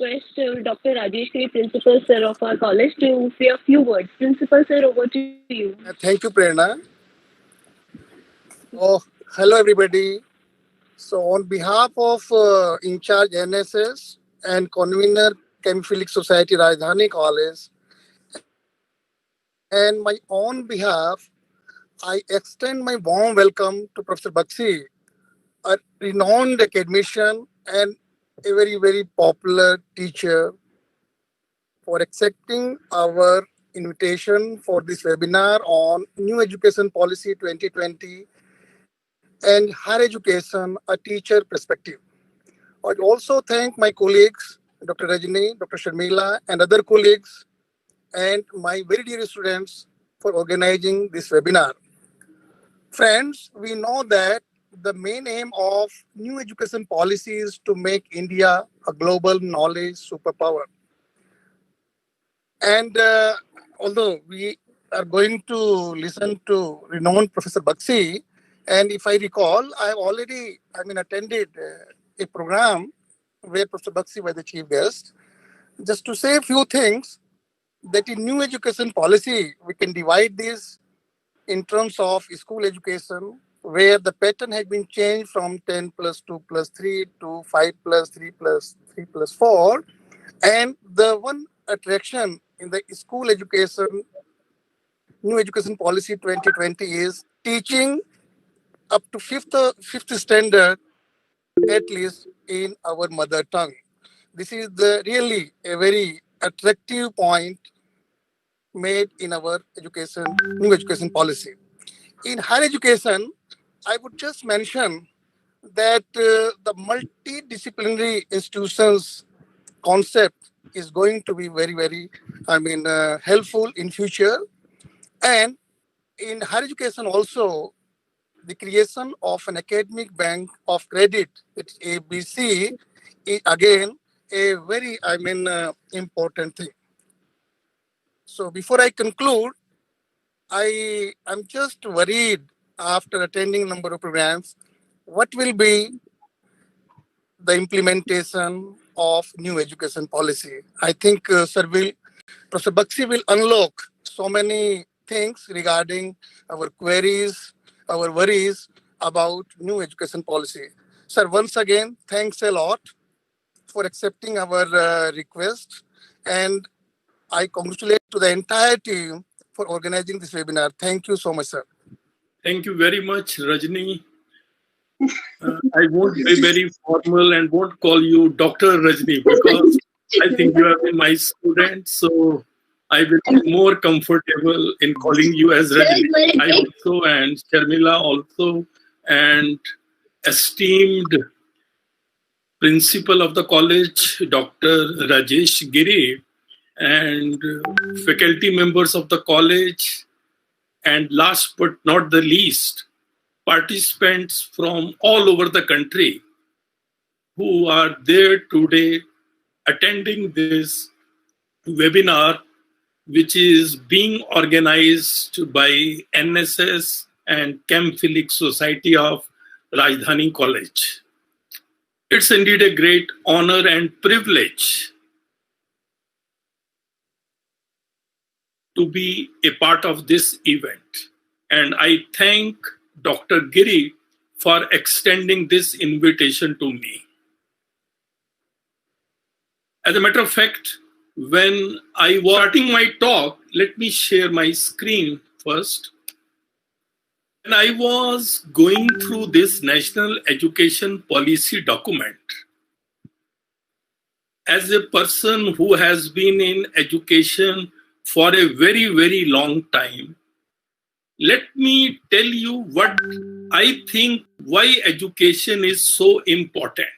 request Dr. Rajesh Kiri, Principal Sir of our college, to say a few words. Principal Sir, over to you. Thank you, Prerna. Oh, hello, everybody. So, on behalf of in charge NSS and convener Chemphilic Society Rajdhani College, and my own behalf, I extend my warm welcome to Professor Bhakshi, a renowned academician and a very, very popular teacher, for accepting our invitation for this webinar on New Education Policy 2020 and higher education, a teacher perspective. I also thank my colleagues, Dr. Rajni, Dr. Sharmila, and other colleagues, and my very dear students for organizing this webinar. Friends, we know that the main aim of new education policy is to make India a global knowledge superpower. And although we are going to listen to renowned Professor Bhakshi, and if I recall, attended a program where Professor Bhakshi was the chief guest. Just to say a few things, that in new education policy, we can divide this in terms of school education, where the pattern has been changed from 10 plus 2 plus 3 to 5 plus 3 plus 3 plus 4. And the one attraction in the school education, new education policy 2020, is teaching up to fifth standard, at least in our mother tongue. This is really a very attractive point made in our new education policy. In higher education, I would just mention that the multidisciplinary institutions concept is going to be very, very, helpful in future. And in higher education also, the creation of an academic bank of credit, it's ABC, is again a very, important thing. So before I conclude, I am just worried after attending a number of programs, what will be the implementation of new education policy. I think Professor Bhakshi will unlock so many things regarding our queries, our worries about new education policy. Sir, once again, thanks a lot for accepting our request, and I congratulate to the entire team for organizing this webinar. Thank you so much, sir. Thank you very much, Rajni. I won't be very formal and won't call you Dr. Rajni because I think you have been my student, so I will be more comfortable in calling you as Rajni. I also, and Sharmila also, and esteemed principal of the college, Dr. Rajesh Giri, and faculty members of the college, and last but not the least, participants from all over the country who are there today attending this webinar, which is being organized by NSS and Chemphilic Society of Rajdhani College. It's indeed a great honor and privilege to be a part of this event. And I thank Dr. Giri for extending this invitation to me. As a matter of fact, when I was starting my talk, let me share my screen first. When I was going through this National Education Policy document, as a person who has been in education for a very, very long time, let me tell you what I think why education is so important.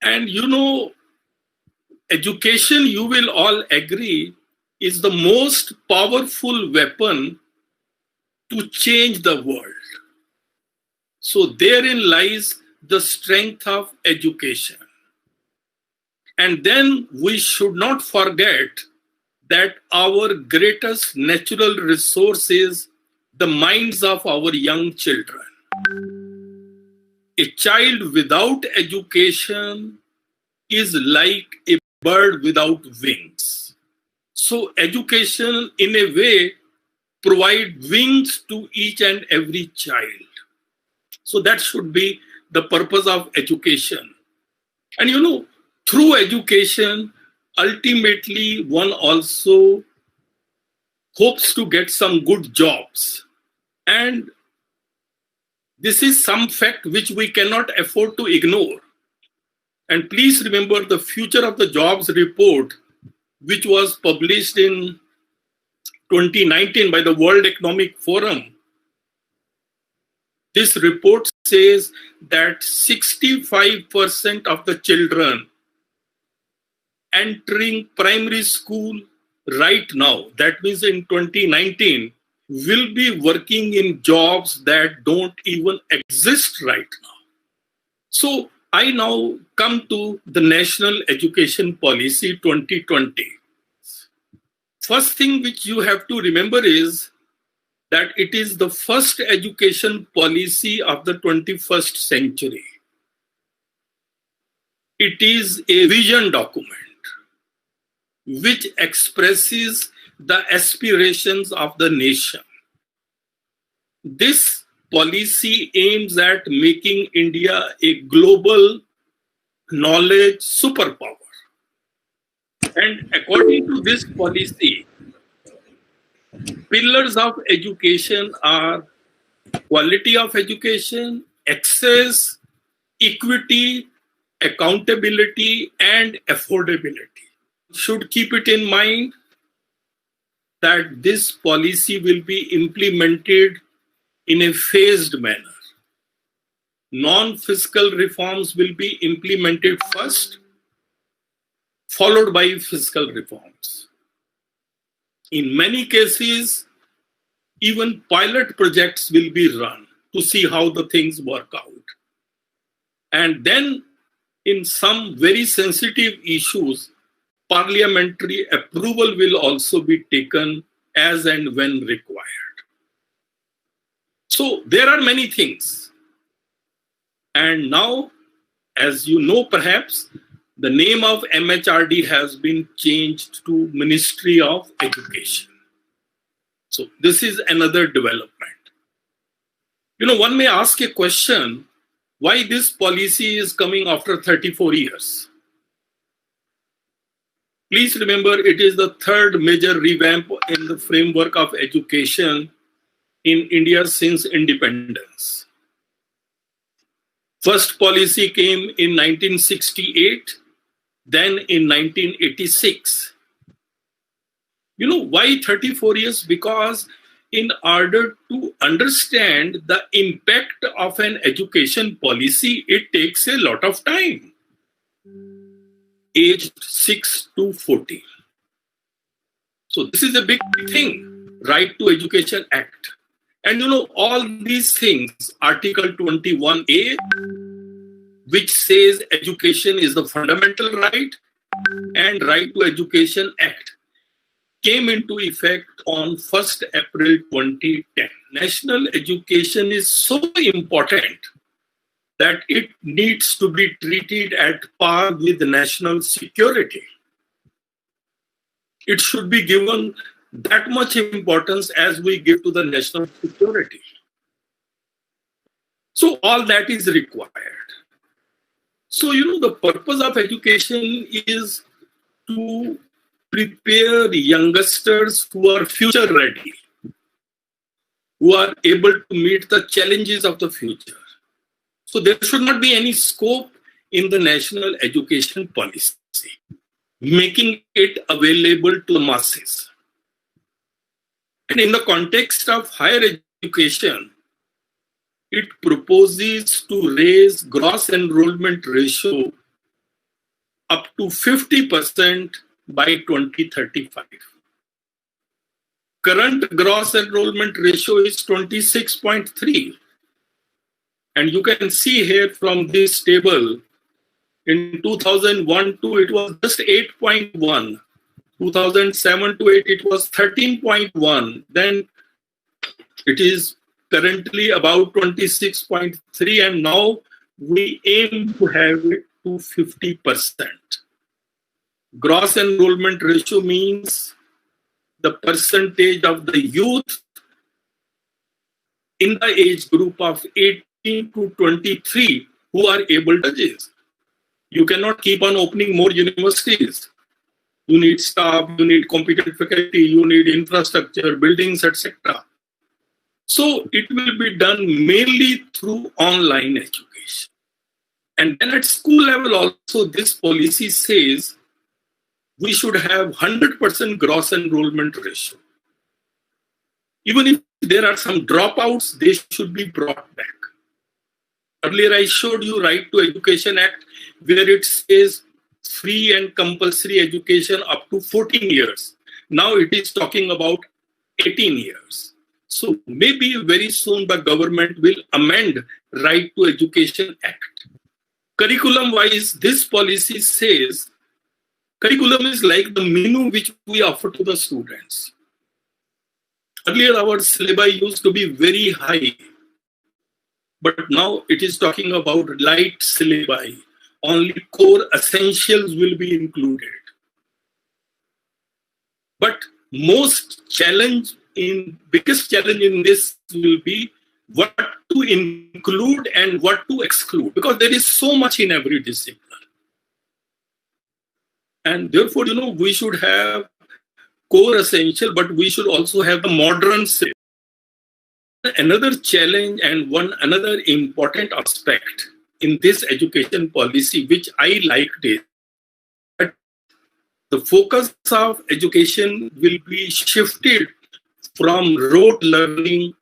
And you know, education, you will all agree, is the most powerful weapon to change the world. So therein lies the strength of education. And then we should not forget that our greatest natural resource is the minds of our young children. A child without education is like a bird without wings. So education, in a way, provide wings to each and every child. So that should be the purpose of education. And through education, ultimately one also hopes to get some good jobs. And this is some fact which we cannot afford to ignore. And please remember the Future of the Jobs report, which was published in 2019 by the World Economic Forum. This report says that 65% of the children entering primary school right now, that means in 2019, will be working in jobs that don't even exist right now. So I now come to the National Education Policy 2020. First thing which you have to remember is that it is the first education policy of the 21st century. It is a vision document which expresses the aspirations of the nation. This policy aims at making India a global knowledge superpower. And according to this policy, pillars of education are quality of education, access, equity, accountability, and affordability. Should keep it in mind that this policy will be implemented in a phased manner. Non-fiscal reforms will be implemented first, followed by fiscal reforms. In many cases, even pilot projects will be run to see how the things work out. And then in some very sensitive issues, parliamentary approval will also be taken as and when required. So there are many things. And now, as you know perhaps, the name of MHRD has been changed to Ministry of Education. So this is another development. One may ask a question, why this policy is coming after 34 years? Please remember, it is the third major revamp in the framework of education in India since independence. First policy came in 1968, then in 1986. Why 34 years? Because in order to understand the impact of an education policy, it takes a lot of time. Aged 6 to 14. So this is a big thing, Right to Education Act. And all these things, Article 21A, which says education is the fundamental right, and Right to Education Act came into effect on 1st April 2010. National education is so important that it needs to be treated at par with national security. It should be given that much importance as we give to the national security. So all that is required. So, the purpose of education is to prepare youngsters who are future ready, who are able to meet the challenges of the future. So there should not be any scope in the national education policy, making it available to the masses. And in the context of higher education, it proposes to raise gross enrollment ratio up to 50% by 2035. Current gross enrollment ratio is 26.3. And you can see here from this table, in 2001-2, it was just 8.1. 2007-8, it was 13.1. Then it is currently about 26.3, and now we aim to have it to 50%. Gross enrollment ratio means the percentage of the youth in the age group of 18 to 23 who are able to judge. You cannot keep on opening more universities. You need staff, you need competent faculty, you need infrastructure, buildings, etc. So it will be done mainly through online education. And then at school level also, this policy says we should have 100% gross enrollment ratio. Even if there are some dropouts, they should be brought back. Earlier I showed you Right to Education Act, where it says free and compulsory education up to 14 years. Now it is talking about 18 years. So maybe very soon the government will amend Right to Education Act. Curriculum-wise, this policy says curriculum is like the menu which we offer to the students. Earlier our syllabi used to be very high, but now it is talking about light syllabi. Only core essentials will be included. But biggest challenge in this will be what to include and what to exclude, because there is so much in every discipline. And therefore, we should have core essential, but we should also have the modern syllabus. Another challenge and another important aspect in this education policy, which I liked, is that the focus of education will be shifted from rote learning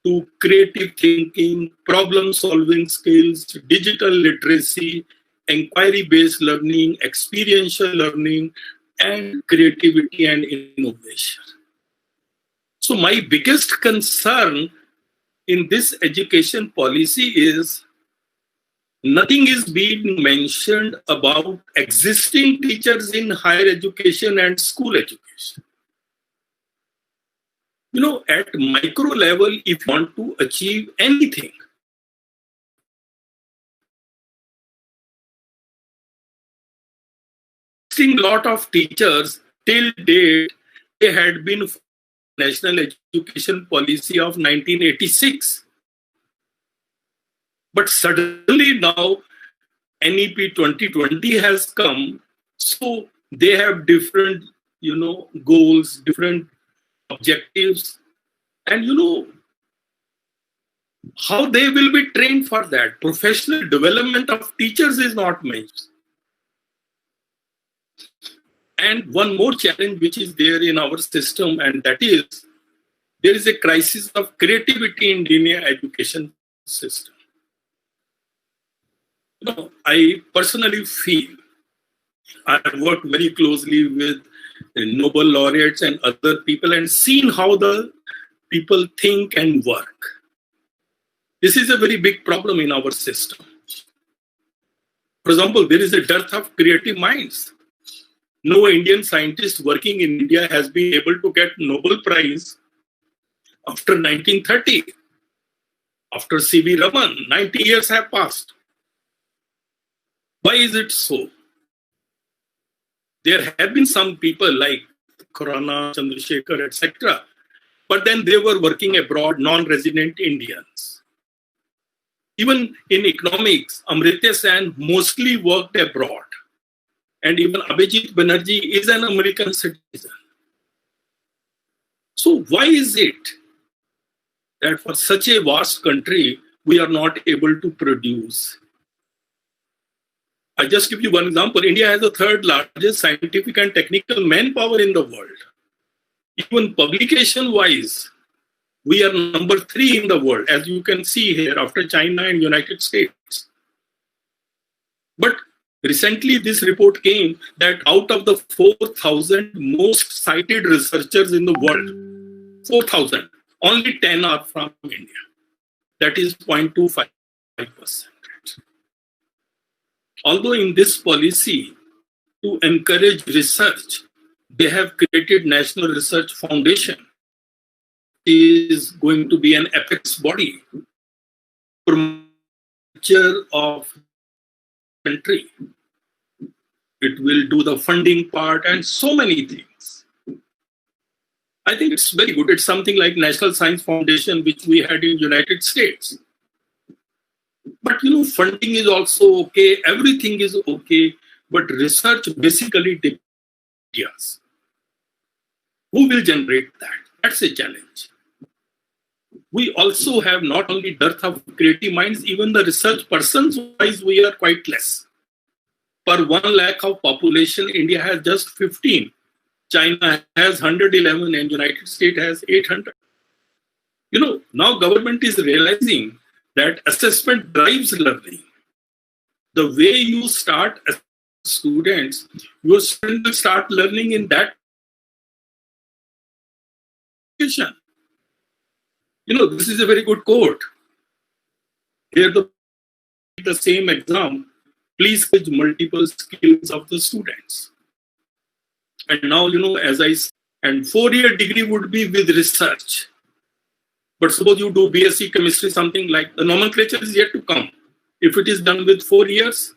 to creative thinking, problem-solving skills, digital literacy, inquiry-based learning, experiential learning, and creativity and innovation. So my biggest concern in this education policy is nothing is being mentioned about existing teachers in higher education and school education. At micro level, if you want to achieve anything, a lot of teachers till date, they had been National Education Policy of 1986. But suddenly now NEP 2020 has come, so they have different, goals, different objectives, and how they will be trained for that. Professional development of teachers is not mentioned. And one more challenge which is there in our system, and that is there is a crisis of creativity in Indian education system. I personally feel I have worked very closely with Nobel laureates and other people and seen how the people think and work. This is a very big problem in our system. For example, there is a dearth of creative minds. No Indian scientist working in India has been able to get Nobel Prize after 1930. After C.V. Raman, 90 years have passed. Why is it so? There have been some people like Khurana, Chandrasekhar, etc. But then they were working abroad, non-resident Indians. Even in economics, Amartya Sen mostly worked abroad. And even Abhijit Banerjee is an American citizen. So why is it that for such a vast country, we are not able to produce? I just give you one example. India has the third largest scientific and technical manpower in the world. Even publication-wise, we are number 3 in the world, as you can see here, after China and United States. But recently, this report came that out of the 4,000 most cited researchers in the world, 4,000, only 10 are from India. That is 0.25%. Although in this policy, to encourage research, they have created National Research Foundation. It is going to be an apex body for of country. It will do the funding part and so many things. I think it's very good. It's something like National Science Foundation, which we had in United States. But funding is also okay. Everything is okay. But research basically depends. Who will generate that? That's a challenge. We also have not only dearth of creative minds, even the research persons wise, we are quite less. Per 1 lakh of population, India has just 15. China has 111 and United States has 800. Now government is realizing that assessment drives learning. The way you start as students, your students will start learning in that education. This is a very good quote. Here the same exam, please judge multiple skills of the students. And now, as I said, and 4-year degree would be with research. But suppose you do BSc chemistry, something like the nomenclature is yet to come. If it is done with 4 years,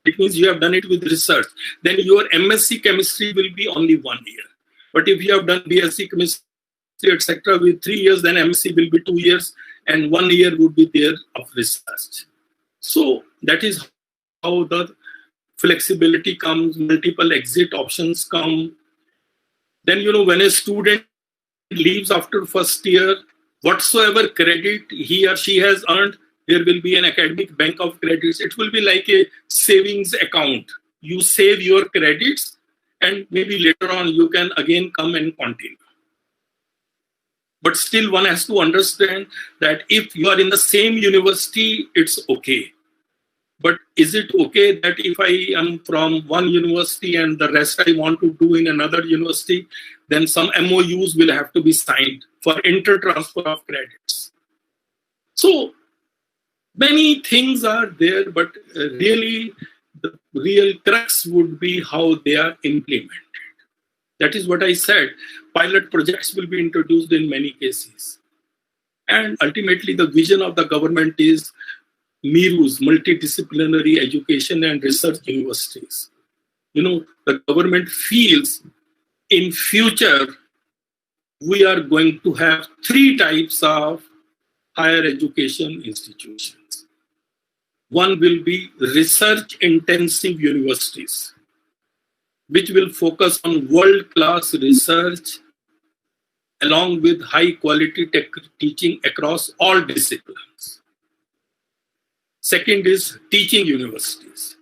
it means you have done it with research. Then your MSc chemistry will be only 1 year. But if you have done BSc chemistry, etc., with 3 years, then MSc will be 2 years, and 1 year would be there of research. So that is how the flexibility comes, multiple exit options come. Then, when a student leaves after first year, whatsoever credit he or she has earned, there will be an academic bank of credits. It will be like a savings account. You save your credits, and maybe later on you can again come and continue. But still one has to understand that if you are in the same university, it's okay. But is it okay that if I am from one university and the rest I want to do in another university, then some MOUs will have to be signed for inter-transfer of credits. So many things are there, but really the real crux would be how they are implemented. That is what I said. Pilot projects will be introduced in many cases. And ultimately, the vision of the government is MIRUs, multidisciplinary education and research universities. The government feels in future, we are going to have 3 types of higher education institutions. One will be research-intensive universities, which will focus on world-class research along with high-quality teaching across all disciplines. Second is teaching universities,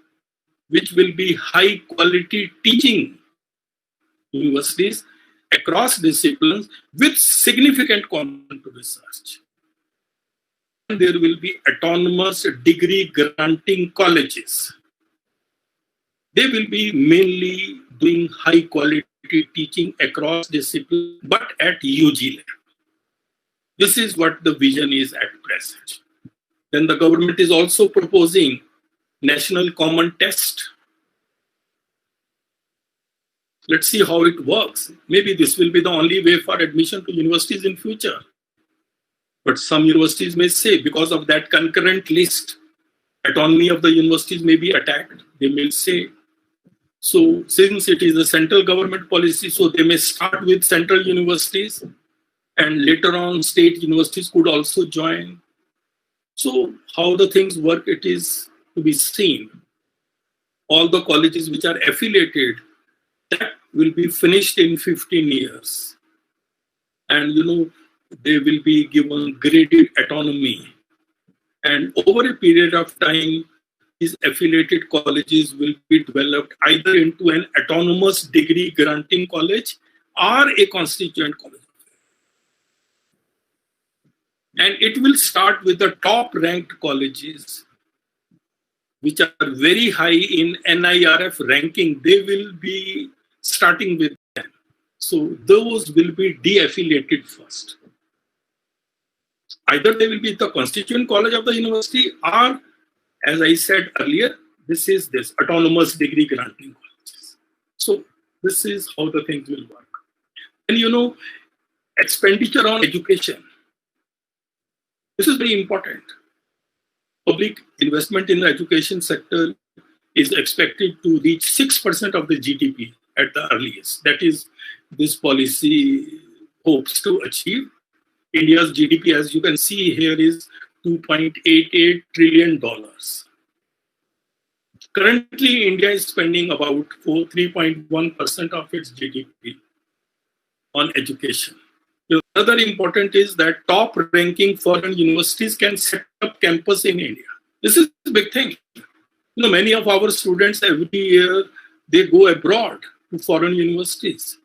which will be high-quality teaching universities across disciplines with significant content to research. And there will be autonomous degree granting colleges. They will be mainly doing high-quality teaching across disciplines, but at UG level. This is what the vision is at present. Then the government is also proposing national common test. Let's see how it works. Maybe this will be the only way for admission to universities in future. But some universities may say, because of that concurrent list, autonomy of the universities may be attacked. They may say, so since it is a central government policy, so they may start with central universities and later on state universities could also join. So how the things work, it is to be seen. All the colleges which are affiliated, that will be finished in 15 years. And they will be given graded autonomy. And over a period of time, these affiliated colleges will be developed either into an autonomous degree granting college or a constituent college. And it will start with the top ranked colleges, which are very high in NIRF ranking. They will be starting with them. So those will be de-affiliated first. Either they will be the constituent college of the university or, as I said earlier, this is this autonomous degree granting colleges. So this is how the things will work. And expenditure on education. This is very important. Public investment in the education sector is expected to reach 6% of the GDP at the earliest. That is, this policy hopes to achieve. India's GDP, as you can see here, is $2.88 trillion. Currently, India is spending about 3.1% of its GDP on education. Another important is that top-ranking foreign universities can set up campus in India. This is a big thing. Many of our students every year, they go abroad to foreign universities.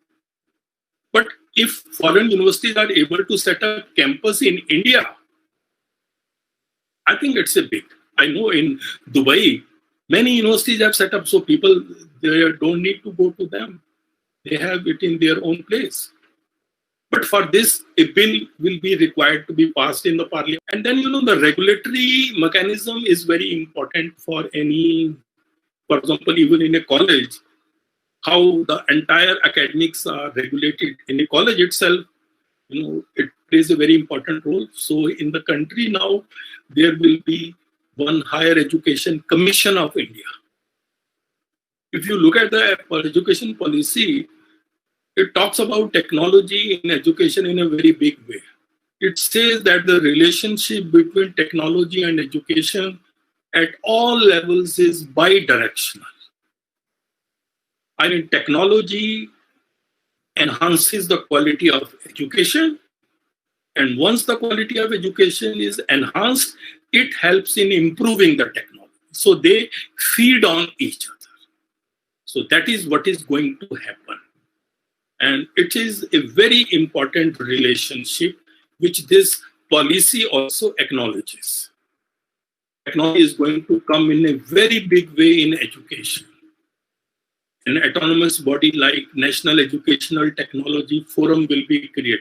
But if foreign universities are able to set up campus in India, I think it's a big. I know in Dubai, many universities have set up, so people they don't need to go to them. They have it in their own place. But for this, a bill will be required to be passed in the parliament. And then, the regulatory mechanism is very important for any, for example, even in a college, how the entire academics are regulated. In a college itself, it plays a very important role. So in the country now, there will be one Higher Education Commission of India. If you look at the education policy, it talks about technology in education in a very big way. It says that the relationship between technology and education at all levels is bidirectional. I mean, technology enhances the quality of education, and once the quality of education is enhanced, it helps in improving the technology. So they feed on each other. So that is what is going to happen. And it is a very important relationship which this policy also acknowledges. Technology is going to come in a very big way in education. An autonomous body like National Educational Technology Forum will be created.